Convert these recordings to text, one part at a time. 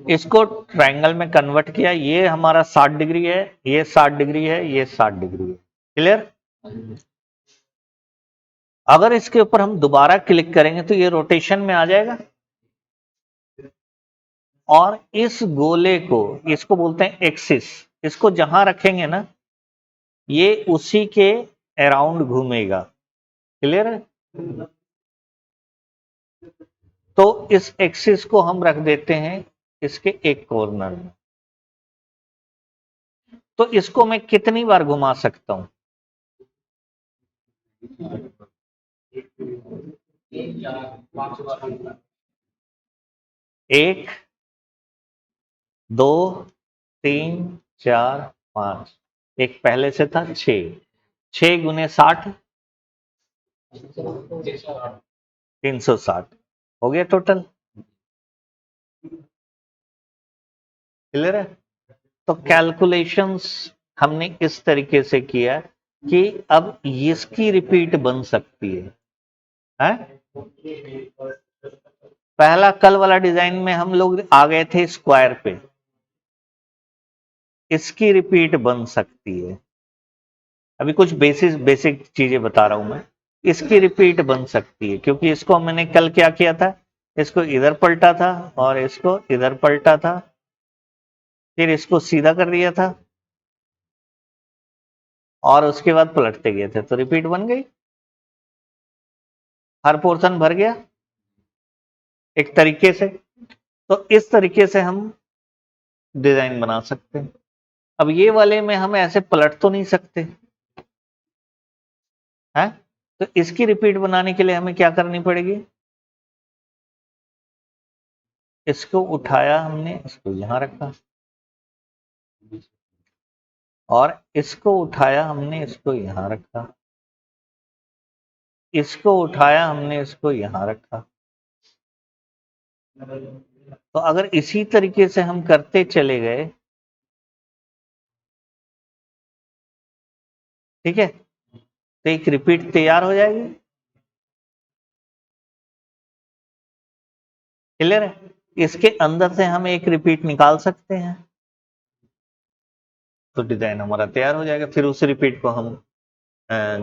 इसको ट्रायंगल में कन्वर्ट किया, ये हमारा 60 डिग्री है, ये 60 डिग्री है, ये 60 डिग्री है। क्लियर? अगर इसके ऊपर हम दोबारा क्लिक करेंगे तो ये रोटेशन में आ जाएगा, और इस गोले को, इसको बोलते हैं एक्सिस, इसको जहां रखेंगे ना ये उसी के अराउंड घूमेगा। क्लियर है? तो इस एक्सिस को हम रख देते हैं इसके एक कॉर्नर में। तो इसको मैं कितनी बार घुमा सकता हूं? एक, दो, तीन, चार, पांच। एक पहले से था 6, 6 गुने 60, 360 हो गया टोटल। क्लियर है? तो कैलकुलेशंस हमने इस तरीके से किया कि अब इसकी रिपीट बन सकती है? पहला कल वाला डिजाइन में हम लोग आ गए थे स्क्वायर पे, इसकी रिपीट बन सकती है। अभी कुछ बेसिक चीजें बता रहा हूं मैं। इसकी रिपीट बन सकती है क्योंकि इसको मैंने कल क्या किया था, इसको इधर पलटा था और इसको इधर पलटा था, फिर इसको सीधा कर दिया था और उसके बाद पलटते गए थे, तो रिपीट बन गई, हर पोर्शन भर गया एक तरीके से। तो इस तरीके से हम डिजाइन बना सकते हैं। अब ये वाले में हम ऐसे पलट तो नहीं सकते हैं, तो इसकी रिपीट बनाने के लिए हमें क्या करनी पड़ेगी? इसको उठाया हमने, इसको यहां रखा, और इसको उठाया हमने, इसको यहां रखा, इसको उठाया हमने, इसको यहां रखा। तो अगर इसी तरीके से हम करते चले गए, ठीक है, तो एक रिपीट तैयार हो जाएगी। क्लियर है? इसके अंदर से हम एक रिपीट निकाल सकते हैं, तो डिजाइन हमारा तैयार हो जाएगा। फिर उस रिपीट को हम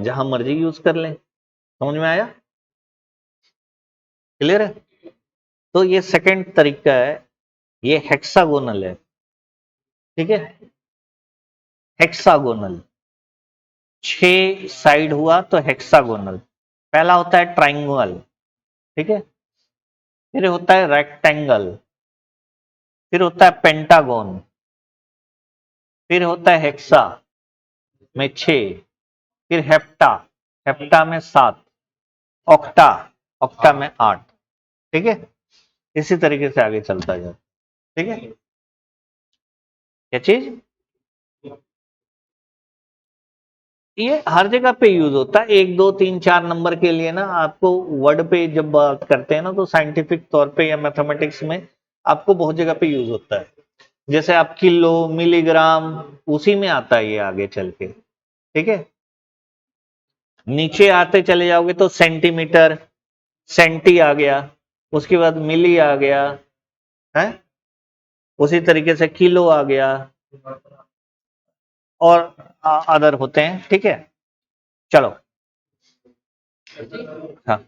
जहां मर्जी यूज कर लें। समझ में आया? क्लियर है? तो ये सेकंड तरीका है, ये हेक्सागोनल है। ठीक है, हेक्सागोनल, 6 साइड हुआ तो हेक्सागोनल। पहला होता है ट्राइंगल, ठीक है, फिर होता है रेक्टेंगल, फिर होता है पेंटागोन, फिर होता है हेक्सा में 6, फिर हेप्टा, हेप्टा में 7, ऑक्टा, ऑक्टा में 8। ठीक है, इसी तरीके से आगे चलता जाए। ठीक है, क्या चीज? ये हर जगह पे यूज होता है, 1 2 3 4 नंबर के लिए ना। आपको वर्ड पे जब बात करते हैं ना तो साइंटिफिक तौर पे या मैथमेटिक्स में आपको बहुत जगह पे यूज होता है। जैसे आप किलो, मिलीग्राम, उसी में आता है ये आगे चल के। ठीक है, नीचे आते चले जाओगे तो सेंटीमीटर, सेंटी आ गया, उसके बाद मिली आ गया है, उसी तरीके से किलो आ गया, और अदर होते हैं। ठीक है, चलो। हाँ,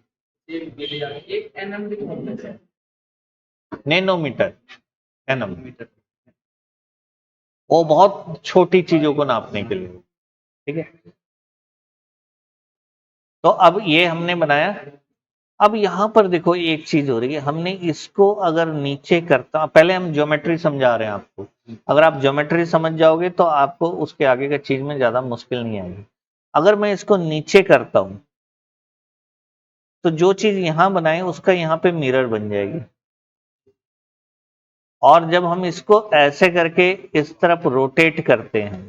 नैनोमीटर, नैनोमीटर, वो बहुत छोटी चीजों को नापने के लिए। ठीक है, तो अब ये हमने बनाया। अब यहां पर देखो एक चीज हो रही है, हमने इसको अगर नीचे करता, पहले हम ज्योमेट्री समझा रहे हैं आपको, अगर आप ज्योमेट्री समझ जाओगे तो आपको उसके आगे का चीज में ज्यादा मुश्किल नहीं आएगी। अगर मैं इसको नीचे करता हूं तो जो चीज यहां बनाए उसका यहां पे मिरर बन जाएगी, और जब हम इसको ऐसे करके इस तरफ रोटेट करते हैं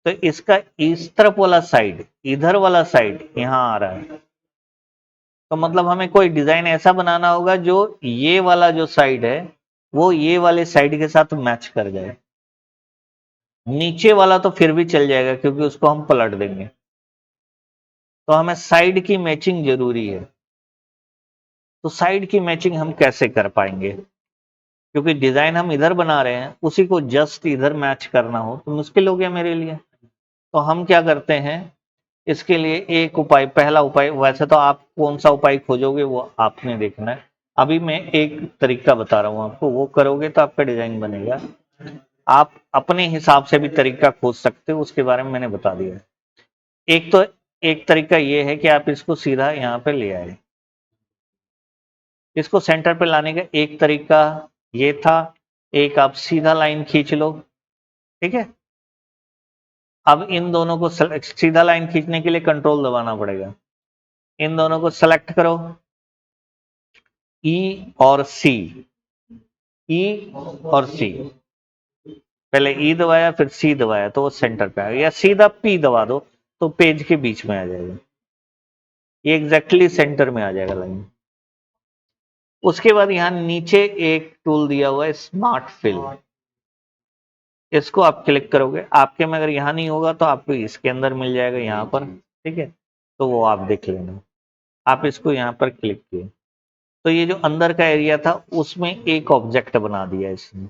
तो इसका इस तरफ वाला साइड, इधर वाला साइड यहां आ रहा है। तो मतलब हमें कोई डिजाइन ऐसा बनाना होगा जो ये वाला जो साइड है वो ये वाले साइड के साथ मैच कर जाए। नीचे वाला तो फिर भी चल जाएगा क्योंकि उसको हम पलट देंगे। तो हमें साइड की मैचिंग जरूरी है। तो साइड की मैचिंग हम कैसे कर पाएंगे? क्योंकि डिजाइन हम इधर बना रहे हैं, उसी को जस्ट इधर मैच करना हो तो मुश्किल हो गया मेरे लिए। तो हम क्या करते हैं, इसके लिए एक उपाय, पहला उपाय, वैसे तो आप कौन सा उपाय खोजोगे वो आपने देखना है, अभी मैं एक तरीका बता रहा हूँ आपको, वो करोगे तो आपका डिजाइन बनेगा। आप अपने हिसाब से भी तरीका खोज सकते हो, उसके बारे में मैंने बता दिया। एक तो एक तरीका ये है कि आप इसको सीधा यहाँ पे ले आए। इसको सेंटर पे लाने का एक तरीका ये था, एक आप सीधा लाइन खींच लो, ठीक है। अब इन दोनों को सीधा लाइन खींचने के लिए कंट्रोल दबाना पड़ेगा। इन दोनों को सेलेक्ट करो, ई और सी, ई और सी, पहले ई दबाया फिर सी दबाया तो वो सेंटर पे आ गया, या सीधा पी दबा दो तो पेज के बीच में आ जाएगा, ये एग्जैक्टली सेंटर में आ जाएगा लाइन। उसके बाद यहां नीचे एक टूल दिया हुआ है स्मार्ट फिल, इसको आप क्लिक करोगे, आपके में अगर यहां नहीं होगा तो आपको इसके अंदर मिल जाएगा यहां पर, ठीक है, तो वो आप देख लेना। आप इसको यहां पर क्लिक किए तो ये जो अंदर का एरिया था उसमें एक ऑब्जेक्ट बना दिया इसने।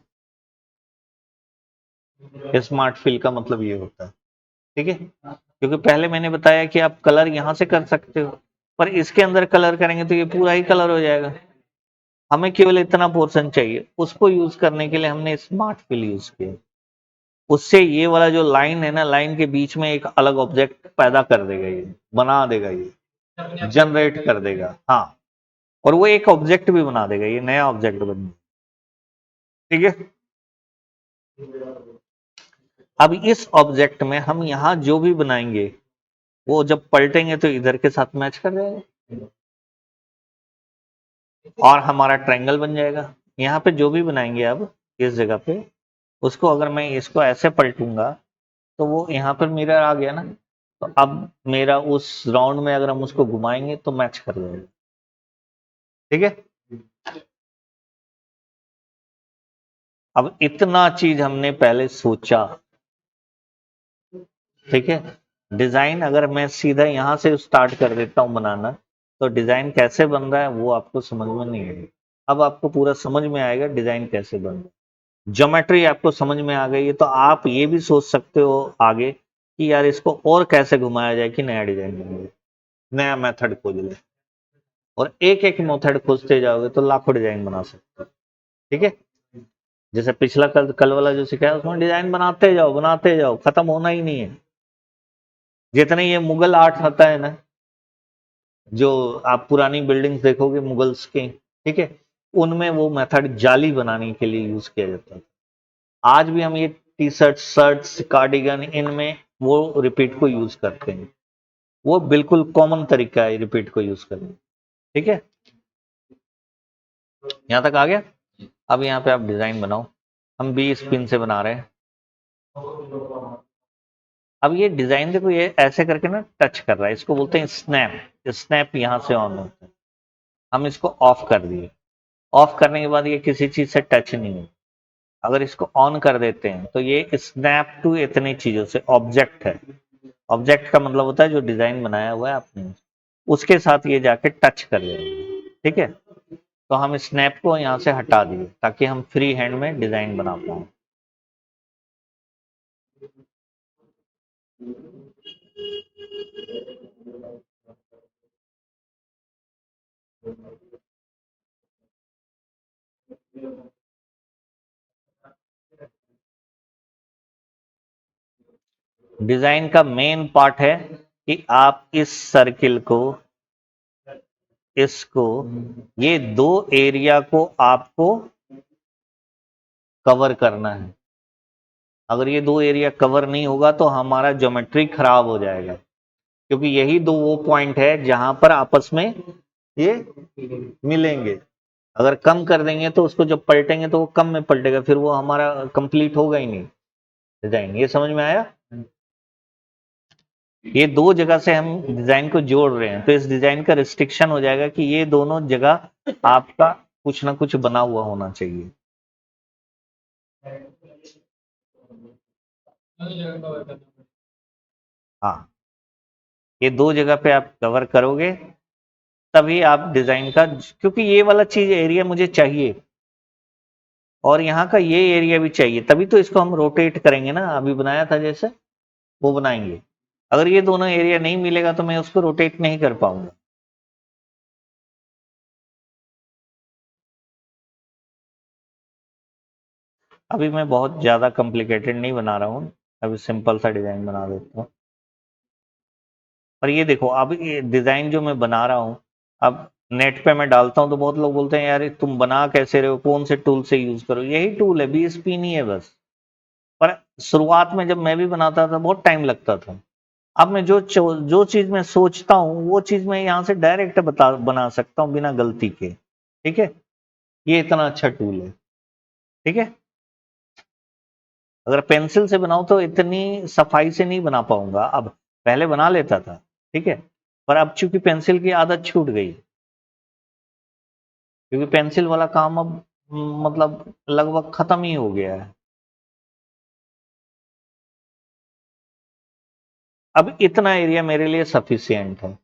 स्मार्ट फिल का मतलब ये होता है, ठीक है, क्योंकि पहले मैंने बताया कि आप कलर यहां से कर सकते हो, पर इसके अंदर कलर करेंगे तो ये पूरा ही कलर हो जाएगा। हमें केवल इतना पोर्शन चाहिए, उसको यूज करने के लिए हमने स्मार्ट फिल यूज किया। उससे ये वाला जो लाइन है ना, लाइन के बीच में एक अलग ऑब्जेक्ट पैदा कर देगा, ये बना देगा, ये जनरेट कर देगा, हाँ, और वो एक ऑब्जेक्ट भी बना देगा, ये नया ऑब्जेक्ट बन, ठीक है। अब इस ऑब्जेक्ट में हम यहां जो भी बनाएंगे वो जब पलटेंगे तो इधर के साथ मैच कर जाएगा और हमारा ट्रायंगल बन जाएगा। यहाँ पे जो भी बनाएंगे अब इस जगह पे, उसको अगर मैं इसको ऐसे पलटूंगा तो वो यहाँ पर मिरर आ गया ना, तो अब मेरा उस राउंड में अगर हम उसको घुमाएंगे तो मैच कर जाएगा, ठीक है। अब इतना चीज हमने पहले सोचा, ठीक है। डिजाइन अगर मैं सीधा यहां से स्टार्ट कर देता हूं बनाना तो डिजाइन कैसे बन रहा है वो आपको समझ में नहीं आएगा। अब आपको पूरा समझ में आएगा डिजाइन कैसे बन रहा है, ज्योमेट्री आपको समझ में आ गई है, तो आप ये भी सोच सकते हो आगे कि यार इसको और कैसे घुमाया जाए कि नया डिजाइन बने, नया मेथड खोज ले, और एक एक मेथड खोजते जाओगे तो लाखों डिजाइन बना सकते हो, ठीक है। जैसे पिछला कल वाला जो सिखाया उसमें डिजाइन बनाते जाओ, खत्म होना ही नहीं है। जितने ये मुगल आर्ट आता है ना, जो आप पुरानी बिल्डिंग्स देखोगे मुगल्स के, ठीक है, उनमें वो मेथड जाली बनाने के लिए यूज किया जाता है। आज भी हम ये टी शर्ट, शर्ट्स, कार्डिगन, इनमें वो रिपीट को यूज करते हैं, वो बिल्कुल कॉमन तरीका है रिपीट को यूज करने, ठीक है। यहां तक आ गया। अब यहाँ पे आप डिजाइन बनाओ, हम 20 पिन से बना रहे हैं। अब ये डिजाइन देखो, ये ऐसे करके ना टच कर रहा है, इसको बोलते हैं स्नैप, स्नैप यहां से ऑन होता है। हम इसको ऑफ कर दिए, ऑफ करने के बाद ये किसी चीज से टच नहीं है। अगर इसको ऑन कर देते हैं तो ये स्नैप टू इतनी चीजों से, ऑब्जेक्ट है, ऑब्जेक्ट का मतलब होता है जो डिजाइन बनाया हुआ है आपने, उसके साथ ये जाके टच कर लेंगे, ठीक है। तो हम स्नैप को यहाँ से हटा दिए ताकि हम फ्री हैंड में डिजाइन बना पाए। डिजाइन का मेन पार्ट है कि आप इस सर्किल को, इसको, ये दो एरिया को आपको कवर करना है। अगर ये दो एरिया कवर नहीं होगा तो हमारा ज्योमेट्री खराब हो जाएगा, क्योंकि यही दो वो पॉइंट है जहां पर आपस में ये मिलेंगे। अगर कम कर देंगे तो उसको जब पलटेंगे तो वो कम में पलटेगा, फिर वो हमारा कंप्लीट होगा ही नहीं डिजाइन। ये समझ में आया। ये दो जगह से हम डिजाइन को जोड़ रहे हैं तो इस डिजाइन का रिस्ट्रिक्शन हो जाएगा कि ये दोनों जगह आपका कुछ ना कुछ बना हुआ होना चाहिए। हाँ, ये दो जगह पे आप कवर करोगे तभी आप डिजाइन का, क्योंकि ये वाला चीज एरिया मुझे चाहिए, और यहाँ का ये एरिया भी चाहिए, तभी तो इसको हम रोटेट करेंगे ना, अभी बनाया था जैसे वो बनाएंगे। अगर ये दोनों एरिया नहीं मिलेगा तो मैं उसको रोटेट नहीं कर पाऊंगा। अभी मैं बहुत ज्यादा कॉम्प्लिकेटेड नहीं बना रहा हूँ, अभी सिंपल सा डिजाइन बना देता हूँ। और ये देखो, अब ये डिजाइन जो मैं बना रहा हूँ, अब नेट पे मैं डालता हूँ तो बहुत लोग बोलते हैं यार ये तुम बना कैसे रहे हो, कौन से टूल से यूज करो। यही टूल है, बीएसपी नहीं है बस। पर शुरुआत में जब मैं भी बनाता था बहुत टाइम लगता था। अब मैं जो चीज मैं सोचता हूँ वो चीज मैं यहाँ से डायरेक्ट बना सकता हूँ बिना गलती के। ठीक है, ये इतना अच्छा टूल है। ठीक है, अगर पेंसिल से बनाऊं तो इतनी सफाई से नहीं बना पाऊंगा। अब पहले बना लेता था, ठीक है, पर अब चूंकि पेंसिल की आदत छूट गई, क्योंकि पेंसिल वाला काम अब मतलब लगभग खत्म ही हो गया है। अब इतना एरिया मेरे लिए सफिशियंट है।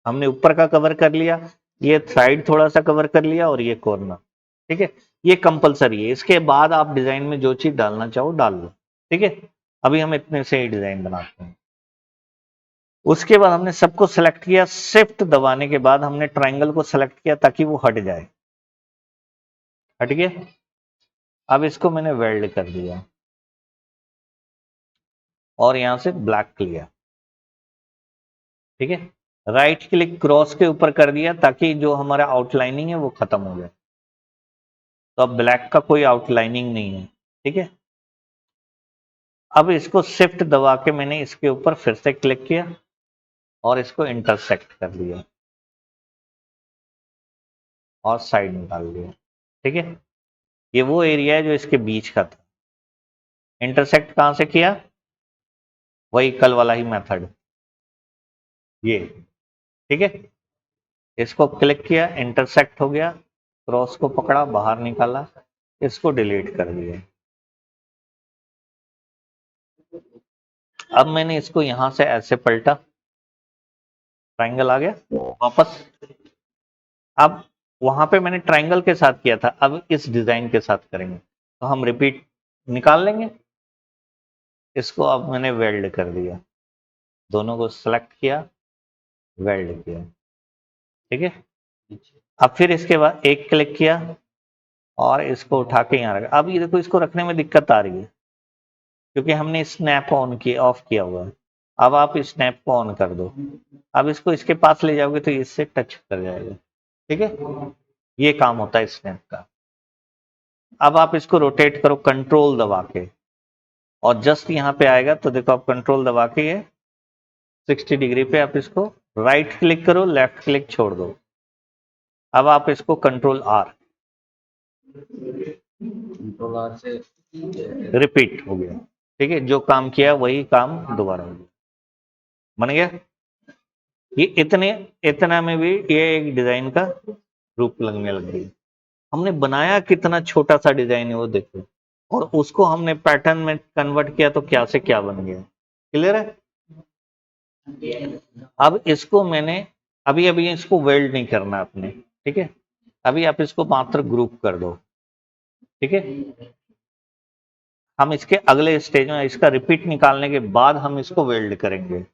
हमने ऊपर का कवर कर लिया, ये साइड थोड़ा सा कवर कर लिया और ये कॉर्नर। ठीक है, ये कंपलसरी है। इसके बाद आप डिजाइन में जो चीज डालना चाहो डाल लो। ठीक है, अभी हम इतने से ही डिजाइन बनाते हैं। उसके बाद हमने सबको सेलेक्ट किया, शिफ्ट दबाने के बाद हमने ट्राइंगल को सेलेक्ट किया ताकि वो हट जाए। हट गया। अब इसको मैंने वेल्ड कर दिया और यहां से ब्लैक लिया। ठीक है, राइट क्लिक क्रॉस के ऊपर कर दिया ताकि जो हमारा आउटलाइनिंग है वो खत्म हो जाए। तो अब ब्लैक का कोई आउटलाइनिंग नहीं है। ठीक है, अब इसको शिफ्ट दबा के मैंने इसके ऊपर फिर से क्लिक किया और इसको इंटरसेक्ट कर दिया और साइड निकाल दिया। ठीक है, ये वो एरिया है जो इसके बीच का था। इंटरसेक्ट कहां से किया, वही कल वाला ही मेथड, ये। ठीक है, इसको क्लिक किया, इंटरसेक्ट हो गया, क्रॉस को पकड़ा बाहर निकाला, इसको डिलीट कर दिया। अब मैंने इसको यहां से ऐसे पलटा, ट्राइंगल आ गया वापस। अब वहां पे मैंने ट्राइंगल के साथ किया था, अब इस डिजाइन के साथ करेंगे तो हम रिपीट निकाल लेंगे। इसको अब मैंने वेल्ड कर दिया, दोनों को सेलेक्ट किया, वेल्ड किया। ठीक है, अब फिर इसके बाद एक क्लिक किया और इसको उठा के यहाँ रखा। अब ये देखो, इसको रखने में दिक्कत आ रही है क्योंकि हमने स्नैप ऑन किया, ऑफ किया हुआ है। अब आप स्नैप को ऑन कर दो, अब इसको इसके पास ले जाओगे तो इससे टच कर जाएगा। ठीक है, ये काम होता है स्नैप का। अब आप इसको रोटेट करो कंट्रोल दबा के, और जस्ट यहाँ पे आएगा तो देखो, आप कंट्रोल दबा के ये 60 डिग्री पे आप इसको राइट क्लिक करो, लेफ्ट क्लिक छोड़ दो। अब आप इसको कंट्रोल आर, कंट्रोल आर से रिपीट हो गया। ठीक है, जो काम किया वही काम दोबारा हो गया, बन गया। ये इतना में भी ये एक डिजाइन का रूप लगने लग गई। हमने बनाया कितना छोटा सा डिजाइन है वो देखो, और उसको हमने पैटर्न में कन्वर्ट किया तो क्या से क्या बन गया। क्लियर है। अब इसको मैंने अभी अभी इसको वेल्ड नहीं करना आपने। ठीक है, अभी आप इसको मात्र ग्रुप कर दो। ठीक है, हम इसके अगले स्टेज में इसका रिपीट निकालने के बाद हम इसको वेल्ड करेंगे।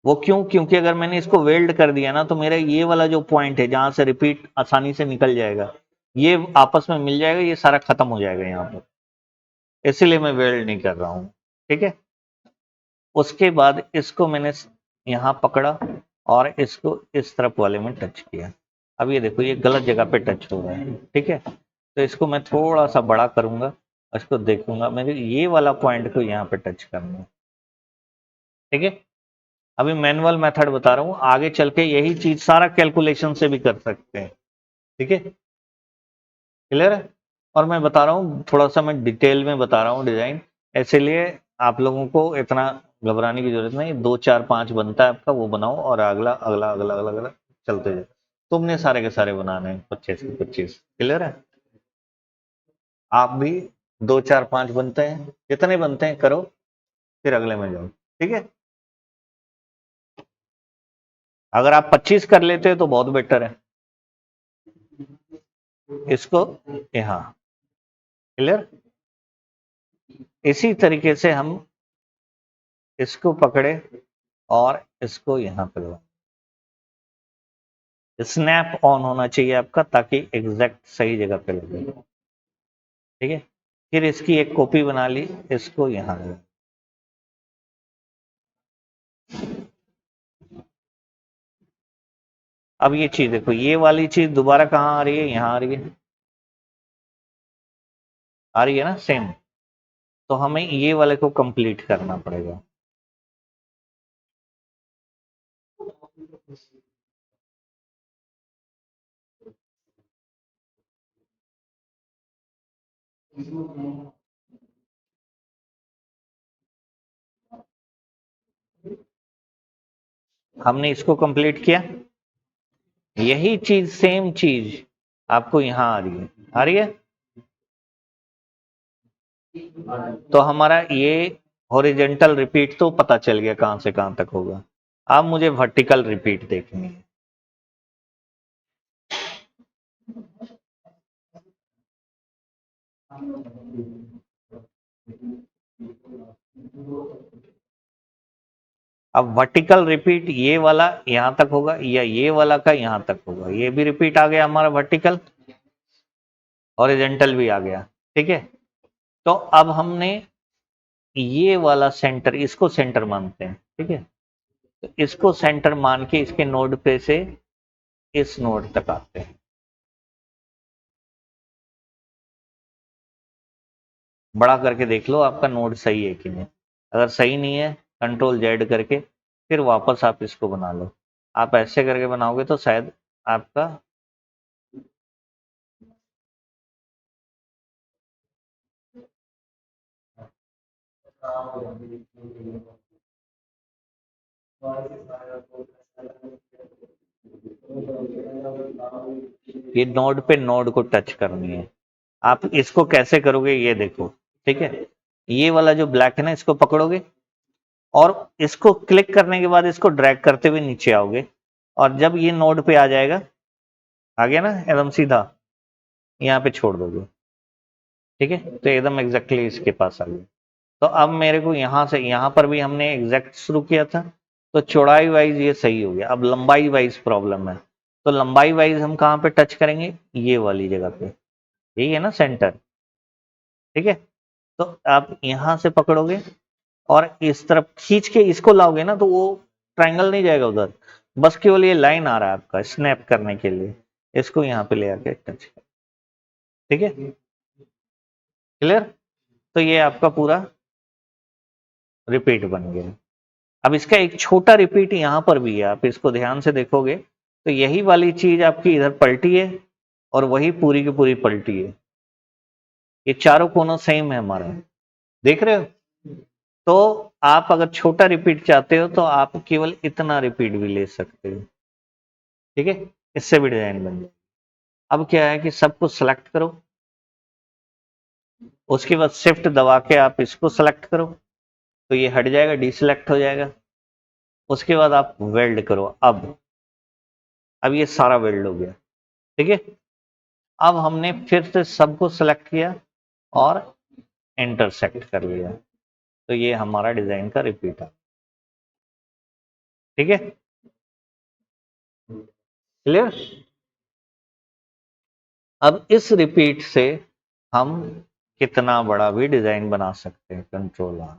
वो क्यों, क्योंकि अगर मैंने इसको वेल्ड कर दिया ना तो मेरा ये वाला जो पॉइंट है जहां से रिपीट आसानी से निकल जाएगा, ये आपस में मिल जाएगा, ये सारा खत्म हो जाएगा यहाँ पर। इसीलिए मैं वेल्ड नहीं कर रहा हूँ। ठीक है, उसके बाद इसको मैंने यहाँ पकड़ा और इसको इस तरफ वाले में टच किया। अब ये देखो, ये गलत जगह पे टच हो रहा है। ठीक है, तो इसको मैं थोड़ा सा बड़ा करूंगा, इसको देखूंगा, मेरे ये वाला पॉइंट को यहाँ पे टच करना है। ठीक है, अभी मैनुअल मेथड बता रहा हूँ, आगे चल के यही चीज सारा कैलकुलेशन से भी कर सकते हैं। ठीक है, क्लियर है। और मैं बता रहा हूँ थोड़ा सा, मैं डिटेल में बता रहा हूँ डिजाइन, इसलिए आप लोगों को इतना घबराने की जरूरत नहीं। 2 4 5 बनता है आपका, वो बनाओ और अगला अगला अगला अगला अगला चलते जाए। तुमने सारे के सारे बनाने हैं 25 के 25। क्लियर है। आप भी 2 4 5 बनते हैं, जितने बनते हैं करो, फिर अगले में जाओ। ठीक है, अगर आप 25 कर लेते हो तो बहुत बेटर है। इसको यहाँ क्लियर। इसी तरीके से हम इसको पकड़े और इसको यहां पे लगाए। स्नैप ऑन होना चाहिए आपका, ताकि एग्जैक्ट सही जगह पे लगे। ठीक है, फिर इसकी एक कॉपी बना ली, इसको यहां लगा। अब ये चीज देखो, ये वाली चीज दोबारा कहां आ रही है, यहां आ रही है, आ रही है ना सेम। तो हमें ये वाले को कंप्लीट करना पड़ेगा। हमने इसको कंप्लीट किया, यही चीज सेम चीज आपको यहां आ रही है, आ रही है। तो हमारा ये हॉरिजेंटल रिपीट तो पता चल गया कहां से कहां तक होगा। अब मुझे वर्टिकल रिपीट देखनी है। अब वर्टिकल रिपीट ये वाला यहां तक होगा, या ये वाला का यहां तक होगा। ये भी रिपीट आ गया हमारा वर्टिकल, हॉरिजेंटल भी आ गया। ठीक है, तो अब हमने ये वाला सेंटर, इसको सेंटर मानते हैं। ठीक है, तो इसको सेंटर मान के इसके नोड पे से इस नोड तक आते हैं। बड़ा करके देख लो आपका नोड सही है कि नहीं। अगर सही नहीं है, कंट्रोल जेड करके फिर वापस आप इसको बना लो। आप ऐसे करके बनाओगे तो शायद आपका ये नोड पे नोड को टच करनी है। आप इसको कैसे करोगे ये देखो। ठीक है, ये वाला जो ब्लैक है ना, इसको पकड़ोगे और इसको क्लिक करने के बाद इसको ड्रैग करते हुए नीचे आओगे, और जब ये नोड पे आ जाएगा, आ गया ना एकदम सीधा, यहाँ पे छोड़ दोगे। ठीक है, तो एकदम एग्जैक्टली इसके पास आ गया। तो अब मेरे को यहाँ से, यहाँ पर भी हमने एग्जैक्ट शुरू किया था, तो चौड़ाई वाइज ये सही हो गया। अब लंबाई वाइज प्रॉब्लम है, तो लंबाई वाइज हम कहाँ पे टच करेंगे, ये वाली जगह पे, यही है ना सेंटर। ठीक है, तो आप यहाँ से पकड़ोगे और इस तरफ खींच के इसको लाओगे ना, तो वो ट्रायंगल नहीं जाएगा उधर, बस केवल ये लाइन आ रहा है आपका स्नैप करने के लिए। इसको यहाँ पे ले आके टच कर। ठीक है, क्लियर। तो ये आपका पूरा रिपीट बन गया। अब इसका एक छोटा रिपीट यहाँ पर भी है, आप इसको ध्यान से देखोगे तो यही वाली चीज आपकी इधर पलटी है और वही पूरी की पूरी पलटी है। ये चारों कोनों सेम है हमारा, देख रहे हो। तो आप अगर छोटा रिपीट चाहते हो तो आप केवल इतना रिपीट भी ले सकते हो। ठीक है, इससे भी डिजाइन बन जाए। अब क्या है कि सबको सेलेक्ट करो, उसके बाद शिफ्ट दबा के आप इसको सेलेक्ट करो, तो ये हट जाएगा, डिसलेक्ट हो जाएगा। उसके बाद आप वेल्ड करो। अब ये सारा वेल्ड हो गया। ठीक है, अब हमने फिर से सबको सेलेक्ट किया और इंटरसेक्ट कर लिया, तो ये हमारा डिजाइन का रिपीट है। ठीक है, क्लियर। अब इस रिपीट से हम कितना बड़ा भी डिजाइन बना सकते हैं, कंट्रोल आर।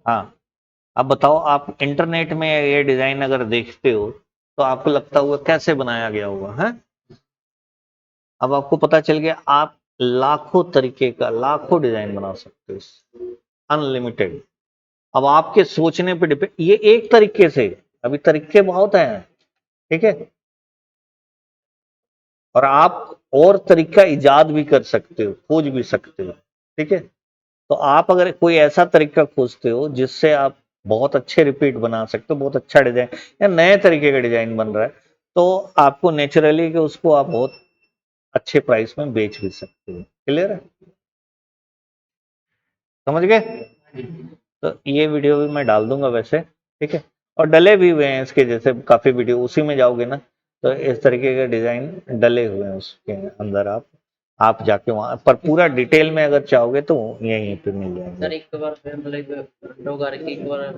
हाँ, अब बताओ, आप इंटरनेट में ये डिजाइन अगर देखते हो तो आपको लगता होगा कैसे बनाया गया होगा, है। अब आपको पता चल गया, आप लाखों तरीके का, लाखों डिजाइन बना सकते हो, अनलिमिटेड। अब आपके सोचने पे डिपेंड, ये एक तरीके से, अभी तरीके बहुत हैं। ठीक है, और आप और तरीका इजाद भी कर सकते हो, खोज भी सकते हो। ठीक है, तो आप अगर कोई ऐसा तरीका खोजते हो जिससे आप बहुत अच्छे रिपीट बना सकते हो, बहुत अच्छा डिजाइन या नए तरीके का डिजाइन बन रहा है, तो आपको नेचुरली कि उसको आप बहुत अच्छे प्राइस में बेच भी सकते हो। क्लियर है, समझ गए। तो ये वीडियो भी मैं डाल दूंगा वैसे। ठीक है, और डले भी हुए हैं इसके, जैसे काफी वीडियो उसी में जाओगे ना तो इस तरीके के डिजाइन डले हुए हैं उसके अंदर। आप जाके वहां पर पूरा डिटेल में अगर चाहोगे तो यहीं पे मिल जाएंगे। सर एक बार फिर मतलब लोग आ रहे एक बार